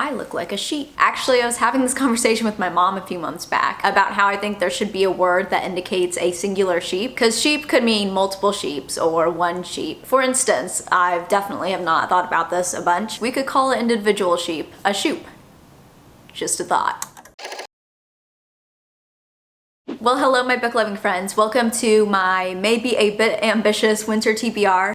I look like a sheep. Actually, I was having this conversation with my mom a few months back about how I think there should be a word that indicates a singular sheep, because sheep could mean multiple sheeps or one sheep. For instance, I've definitely have not thought about this a bunch. We could call an individual sheep a shoop. Just a thought. Well, hello my book loving friends. Welcome to my maybe a bit ambitious winter TBR.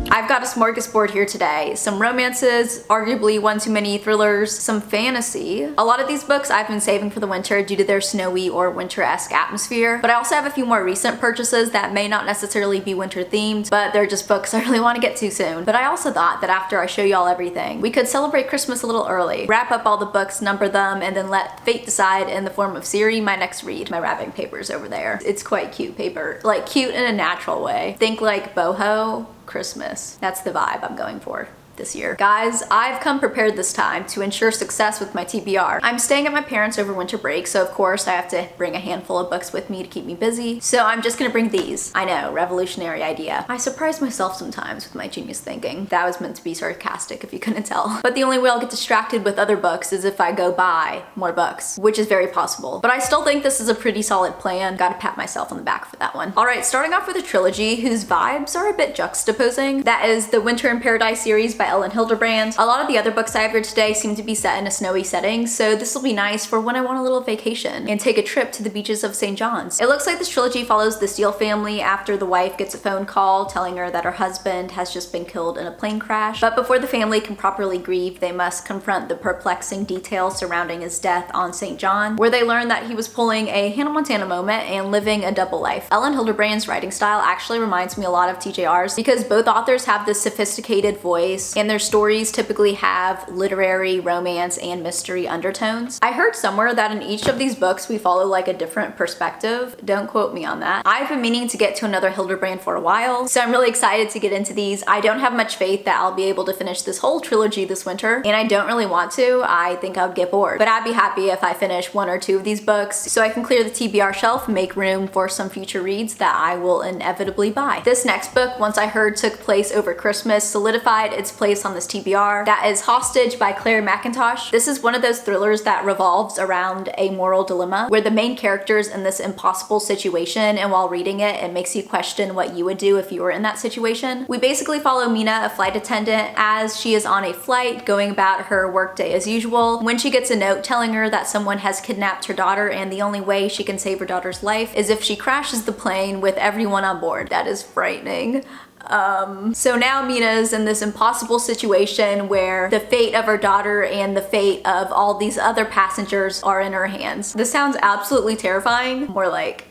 I've got a smorgasbord here today. Some romances, arguably one too many thrillers, some fantasy. A lot of these books I've been saving for the winter due to their snowy or winter-esque atmosphere, but I also have a few more recent purchases that may not necessarily be winter themed, but they're just books I really want to get to soon. But I also thought that after I show y'all everything, we could celebrate Christmas a little early, wrap up all the books, number them, and then let fate decide in the form of Siri, my next read. My wrapping paper's over there. It's quite cute paper, like cute in a natural way. Think like boho Christmas. That's the vibe I'm going for this year. Guys, I've come prepared this time to ensure success with my TBR. I'm staying at my parents' over winter break, so of course I have to bring a handful of books with me to keep me busy. So I'm just gonna bring these. I know, revolutionary idea. I surprise myself sometimes with my genius thinking. That was meant to be sarcastic if you couldn't tell. But the only way I'll get distracted with other books is if I go buy more books, which is very possible. But I still think this is a pretty solid plan. Gotta pat myself on the back for that one. All right, starting off with a trilogy whose vibes are a bit juxtaposing. That is the Winter in Paradise series by Ellen Hilderbrand. A lot of the other books I have here today seem to be set in a snowy setting, so this will be nice for when I want a little vacation and take a trip to the beaches of St. John's. It looks like this trilogy follows the Steele family after the wife gets a phone call telling her that her husband has just been killed in a plane crash. But before the family can properly grieve, they must confront the perplexing details surrounding his death on St. John, where they learn that he was pulling a Hannah Montana moment and living a double life. Ellen Hilderbrand's writing style actually reminds me a lot of TJR's because both authors have this sophisticated voice and their stories typically have literary, romance, and mystery undertones. I heard somewhere that in each of these books we follow like a different perspective. Don't quote me on that. I've been meaning to get to another Hilderbrand for a while, so I'm really excited to get into these. I don't have much faith that I'll be able to finish this whole trilogy this winter, and I don't really want to. I think I'll get bored. But I'd be happy if I finish one or two of these books so I can clear the TBR shelf and make room for some future reads that I will inevitably buy. This next book, once I heard took place over Christmas, solidified its place on this TBR. That is Hostage by Claire McIntosh. This is one of those thrillers that revolves around a moral dilemma where the main character's in this impossible situation, and while reading it, it makes you question what you would do if you were in that situation. We basically follow Mina, a flight attendant, as she is on a flight going about her workday as usual, when she gets a note telling her that someone has kidnapped her daughter and the only way she can save her daughter's life is if she crashes the plane with everyone on board. That is frightening. So now Mina's in this impossible situation where the fate of her daughter and the fate of all these other passengers are in her hands. This sounds absolutely terrifying, more like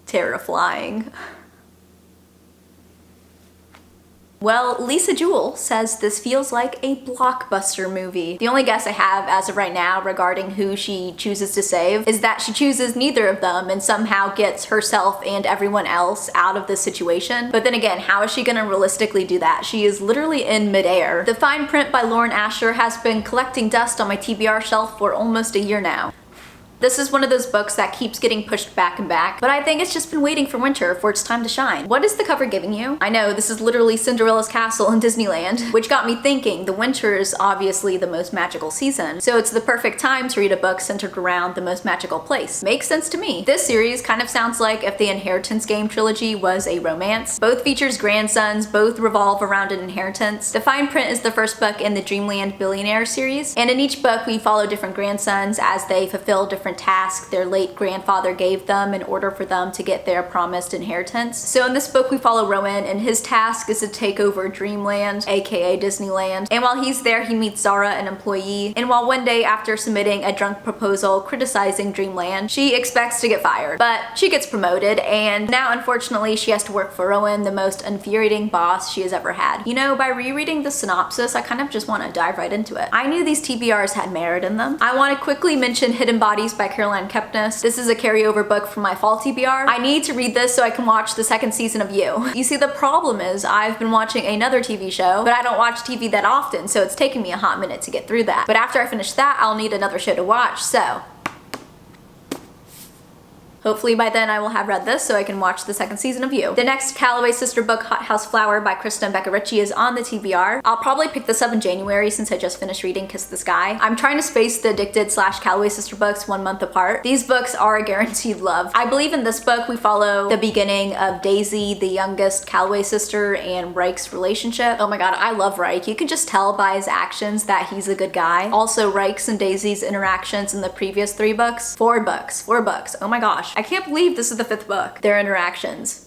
terrifying. Well, Lisa Jewell says this feels like a blockbuster movie. The only guess I have as of right now regarding who she chooses to save is that she chooses neither of them and somehow gets herself and everyone else out of this situation. But then again, how is she gonna realistically do that? She is literally in midair. The Fine Print by Lauren Asher has been collecting dust on my TBR shelf for almost a year now. This is one of those books that keeps getting pushed back and back, but I think it's just been waiting for winter for its time to shine. What is the cover giving you? I know, this is literally Cinderella's castle in Disneyland, which got me thinking the winter is obviously the most magical season, so it's the perfect time to read a book centered around the most magical place. Makes sense to me. This series kind of sounds like if the Inheritance Game trilogy was a romance. Both features grandsons, both revolve around an inheritance. The Fine Print is the first book in the Dreamland Billionaire series, and in each book we follow different grandsons as they fulfill different task their late grandfather gave them in order for them to get their promised inheritance. So in this book we follow Rowan, and his task is to take over Dreamland, aka Disneyland, and while he's there he meets Zara, an employee, and while one day after submitting a drunk proposal criticizing Dreamland, she expects to get fired, but she gets promoted, and now unfortunately she has to work for Rowan, the most infuriating boss she has ever had. You know, by rereading the synopsis I kind of just want to dive right into it. I knew these TBRs had merit in them. I want to quickly mention Hidden Bodies by Caroline Kepnes. This is a carryover book from my fall TBR. I need to read this so I can watch the second season of You. You see, the problem is I've been watching another TV show, but I don't watch TV that often, so it's taken me a hot minute to get through that. But after I finish that, I'll need another show to watch, so Hopefully by then I will have read this so I can watch the second season of You. The next Calloway sister book, Hot House Flower by Krista and Becca Ritchie, is on the TBR. I'll probably pick this up in January since I just finished reading Kiss the Sky. I'm trying to space the Addicted / Calloway sister books 1 month apart. These books are a guaranteed love. I believe in this book we follow the beginning of Daisy, the youngest Calloway sister, and Reich's relationship. Oh my god, I love Reich. You can just tell by his actions that he's a good guy. Also, Reich's and Daisy's interactions in the previous 3 books. 4 books. Oh my gosh. I can't believe this is the 5th book. Their interactions.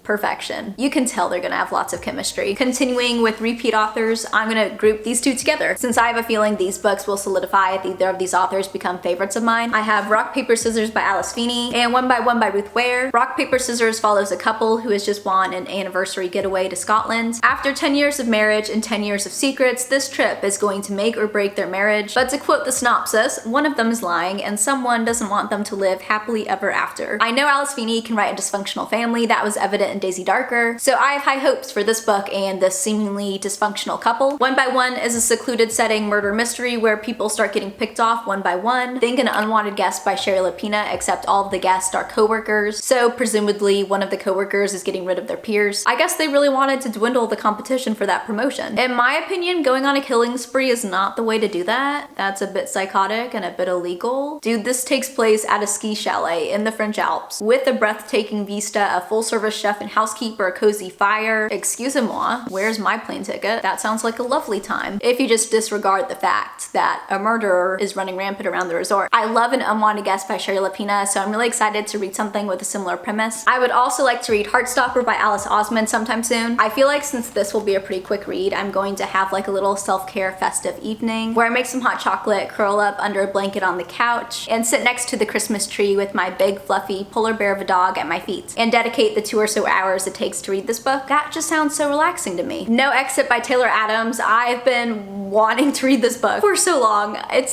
Perfection. You can tell they're gonna have lots of chemistry. Continuing with repeat authors, I'm gonna group these 2 together since I have a feeling these books will solidify if either of these authors become favorites of mine. I have Rock, Paper, Scissors by Alice Feeney and One by One by Ruth Ware. Rock, Paper, Scissors follows a couple who has just won an anniversary getaway to Scotland. After 10 years of marriage and 10 years of secrets, this trip is going to make or break their marriage. But to quote the synopsis, one of them is lying and someone doesn't want them to live happily ever after. I know Alice Feeney can write a dysfunctional family. That was evident in Daisy Darker, so I have high hopes for this book and this seemingly dysfunctional couple. One by One is a secluded setting murder mystery where people start getting picked off one by one. Think An Unwanted Guest by Sherry Lapina, except all of the guests are co-workers, so presumably one of the co-workers is getting rid of their peers. I guess they really wanted to dwindle the competition for that promotion. In my opinion, going on a killing spree is not the way to do that. That's a bit psychotic and a bit illegal. Dude, this takes place at a ski chalet in the French Alps with a breathtaking vista, a full-service chef and housekeeper, a cozy fire. Excusez-moi, where's my plane ticket? That sounds like a lovely time. If you just disregard the fact that a murderer is running rampant around the resort. I love An Unwanted Guest by Sherry Lapina, so I'm really excited to read something with a similar premise. I would also like to read Heartstopper by Alice Osman sometime soon. I feel like since this will be a pretty quick read, I'm going to have like a little self-care festive evening where I make some hot chocolate, curl up under a blanket on the couch, and sit next to the Christmas tree with my big fluffy polar bear of a dog at my feet, and dedicate the 2 or so hours it takes to read this book. That just sounds so relaxing to me. No Exit by Taylor Adams. I've been wanting to read this book for so long. It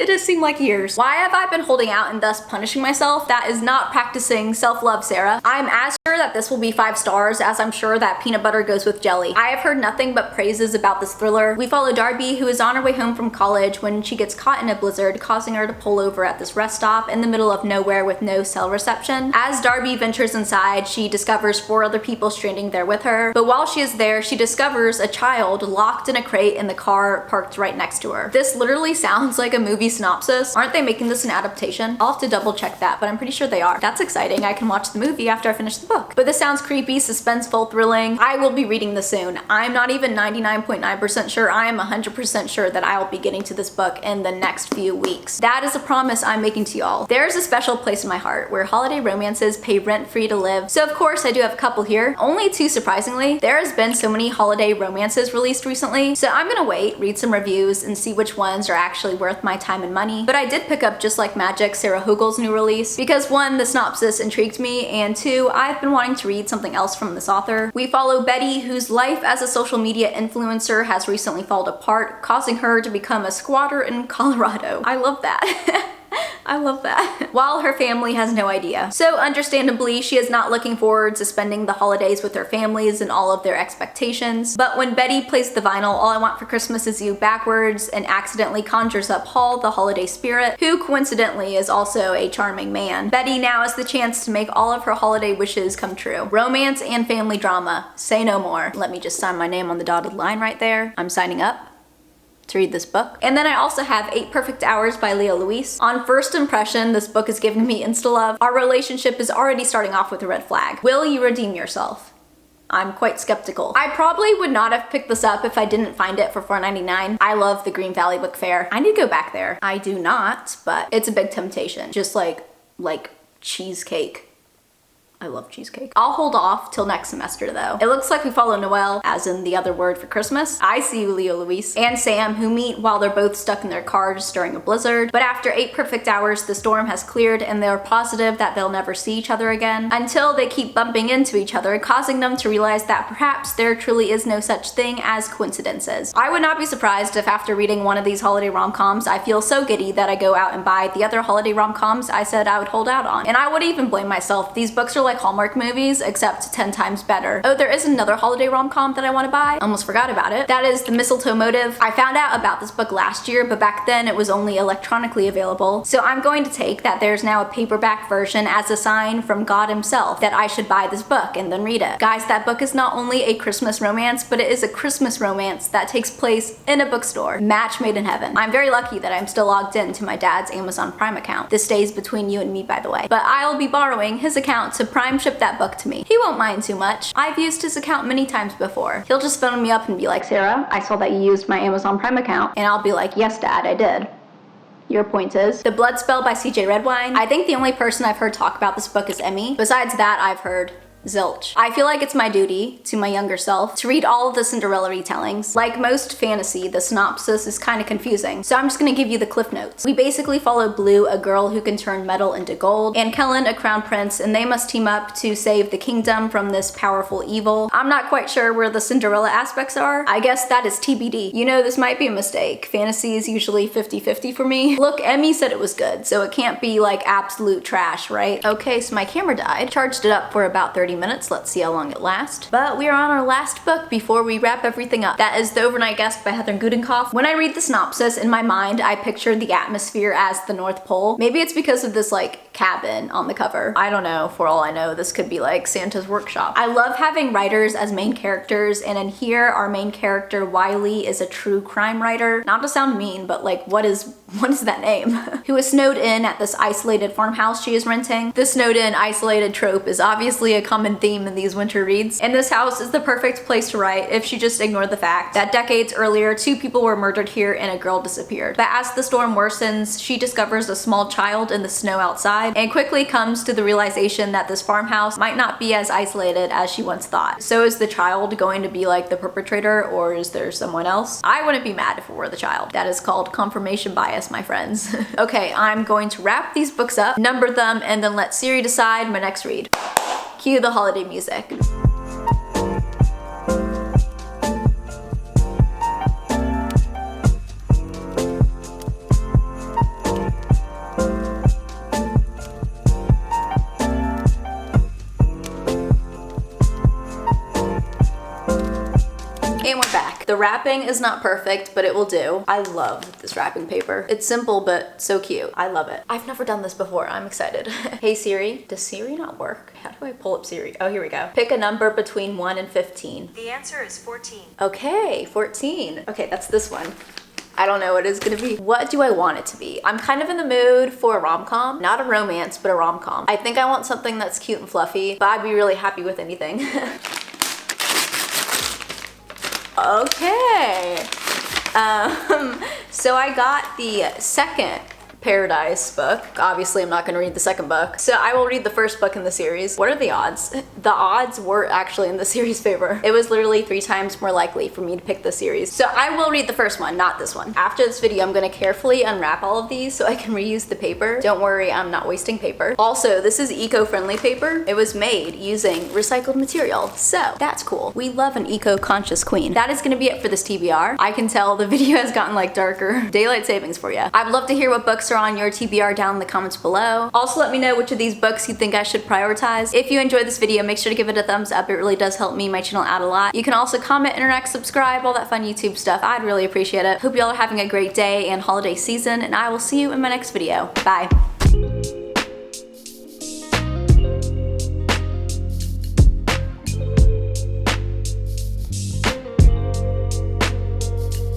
has seemed like years. Why have I been holding out and thus punishing myself? That is not practicing self-love, Sarah. I'm as sure that this will be 5 stars as I'm sure that peanut butter goes with jelly. I have heard nothing but praises about this thriller. We follow Darby, who is on her way home from college when she gets caught in a blizzard, causing her to pull over at this rest stop in the middle of nowhere with no cell reception. As Darby ventures inside, she discovers 4 other people stranding there with her, but while she is there, she discovers a child locked in a crate in the car parked right next to her. This literally sounds like a movie synopsis. Aren't they making this an adaptation? I'll have to double check that, but I'm pretty sure they are. That's exciting. I can watch the movie after I finish the book. But this sounds creepy, suspenseful, thrilling. I will be reading this soon. I'm not even 99.9% sure. I am 100% sure that I will be getting to this book in the next few weeks. That is a promise I'm making to y'all. There's a special place in my heart where holiday romances pay rent-free to live. So of course I do have a couple here. Only 2 surprisingly. There has been so many holiday romances released recently, so I'm gonna wait, read some reviews, and see which ones are actually worth my time and money. But I did pick up Just Like Magic, Sarah Hogel's new release, because 1, the synopsis intrigued me, and 2, I've been wanting to read something else from this author. We follow Betty, whose life as a social media influencer has recently fallen apart, causing her to become a squatter in Colorado. I love that. I love that. While her family has no idea. So understandably, she is not looking forward to spending the holidays with her families and all of their expectations. But when Betty plays the vinyl All I Want for Christmas Is You backwards and accidentally conjures up Paul, the holiday spirit, who coincidentally is also a charming man, Betty now has the chance to make all of her holiday wishes come true. Romance and family drama. Say no more. Let me just sign my name on the dotted line right there. I'm signing up to read this book. And then I also have 8 Perfect Hours by Leah Louise. On first impression, this book is giving me insta-love. Our relationship is already starting off with a red flag. Will you redeem yourself? I'm quite skeptical. I probably would not have picked this up if I didn't find it for $4.99. I love the Green Valley Book Fair. I need to go back there. I do not, but it's a big temptation. Just like cheesecake. I love cheesecake. I'll hold off till next semester though. It looks like we follow Noelle, as in the other word for Christmas. I see you, Leah Louise, and Sam, who meet while they're both stuck in their cars during a blizzard. But after 8 perfect hours, the storm has cleared and they're positive that they'll never see each other again, until they keep bumping into each other, causing them to realize that perhaps there truly is no such thing as coincidences. I would not be surprised if after reading one of these holiday rom-coms, I feel so giddy that I go out and buy the other holiday rom-coms I said I would hold out on. And I wouldn't even blame myself. These books are like Hallmark movies, except 10 times better. Oh, there is another holiday rom-com that I want to buy. Almost forgot about it. That is The Mistletoe Motive. I found out about this book last year, but back then it was only electronically available. So I'm going to take that there's now a paperback version as a sign from God himself that I should buy this book and then read it. Guys, that book is not only a Christmas romance, but it is a Christmas romance that takes place in a bookstore. Match made in heaven. I'm very lucky that I'm still logged in to my dad's Amazon Prime account. This stays between you and me, by the way. But I'll be borrowing his account to Prime ship that book to me. He won't mind too much. I've used his account many times before. He'll just phone me up and be like, Sarah, I saw that you used my Amazon Prime account. And I'll be like, yes, Dad, I did. Your point is? The Blood Spell by CJ Redwine. I think the only person I've heard talk about this book is Emmy. Besides that, I've heard zilch. I feel like it's my duty to my younger self to read all of the Cinderella retellings. Like most fantasy, the synopsis is kind of confusing, so I'm just gonna give you the cliff notes. We basically follow Blue, a girl who can turn metal into gold, and Kellen, a crown prince, and they must team up to save the kingdom from this powerful evil. I'm not quite sure where the Cinderella aspects are. I guess that is TBD. You know, this might be a mistake. Fantasy is usually 50-50 for me. Look, Emmy said it was good, so it can't be like absolute trash, right? Okay, so my camera died. Charged it up for about 30 minutes. Let's see how long it lasts. But we are on our last book before we wrap everything up. That is The Overnight Guest by Heather Gudenkoff. When I read the synopsis, in my mind, I pictured the atmosphere as the North Pole. Maybe it's because of this like cabin on the cover. I don't know. For all I know, this could be like Santa's workshop. I love having writers as main characters, and in here, our main character, Wiley, is a true crime writer. Not to sound mean, but like, what is that name? Who is snowed in at this isolated farmhouse she is renting. The snowed in, isolated trope is obviously a common theme in these winter reads, and this house is the perfect place to write if she just ignored the fact that decades earlier, 2 people were murdered here and a girl disappeared. But as the storm worsens, she discovers a small child in the snow outside and quickly comes to the realization that this farmhouse might not be as isolated as she once thought. So is the child going to be like the perpetrator, or is there someone else? I wouldn't be mad if it were the child. That is called confirmation bias, my friends. Okay, I'm going to wrap these books up, number them, and then let Siri decide my next read. Cue the holiday music. And we're back. The wrapping is not perfect, but it will do. I love this wrapping paper. It's simple, but so cute. I love it. I've never done this before. I'm excited. Hey Siri. Does Siri not work? How do I pull up Siri? Oh, here we go. Pick a number between 1 and 15. The answer is 14. Okay, 14. Okay, that's this one. I don't know what it's gonna be. What do I want it to be? I'm kind of in the mood for a rom-com. Not a romance, but a rom-com. I think I want something that's cute and fluffy, but I'd be really happy with anything. Okay. So I got the second Paradise book. Obviously, I'm not going to read the second book, so I will read the first book in the series. What are the odds? The odds were actually in the series' favor. It was literally 3 times more likely for me to pick the series. So I will read the first one, not this one. After this video, I'm going to carefully unwrap all of these so I can reuse the paper. Don't worry, I'm not wasting paper. Also, this is eco-friendly paper. It was made using recycled material, so that's cool. We love an eco-conscious queen. That is going to be it for this TBR. I can tell the video has gotten like darker. Daylight savings for you. I'd love to hear what books are on your TBR down in the comments below. Also, let me know which of these books you think I should prioritize. If you enjoyed this video, make sure to give it a thumbs up. It really does help me, my channel out a lot. You can also comment, interact, subscribe, all that fun YouTube stuff. I'd really appreciate it. Hope y'all are having a great day and holiday season, and I will see you in my next video. Bye.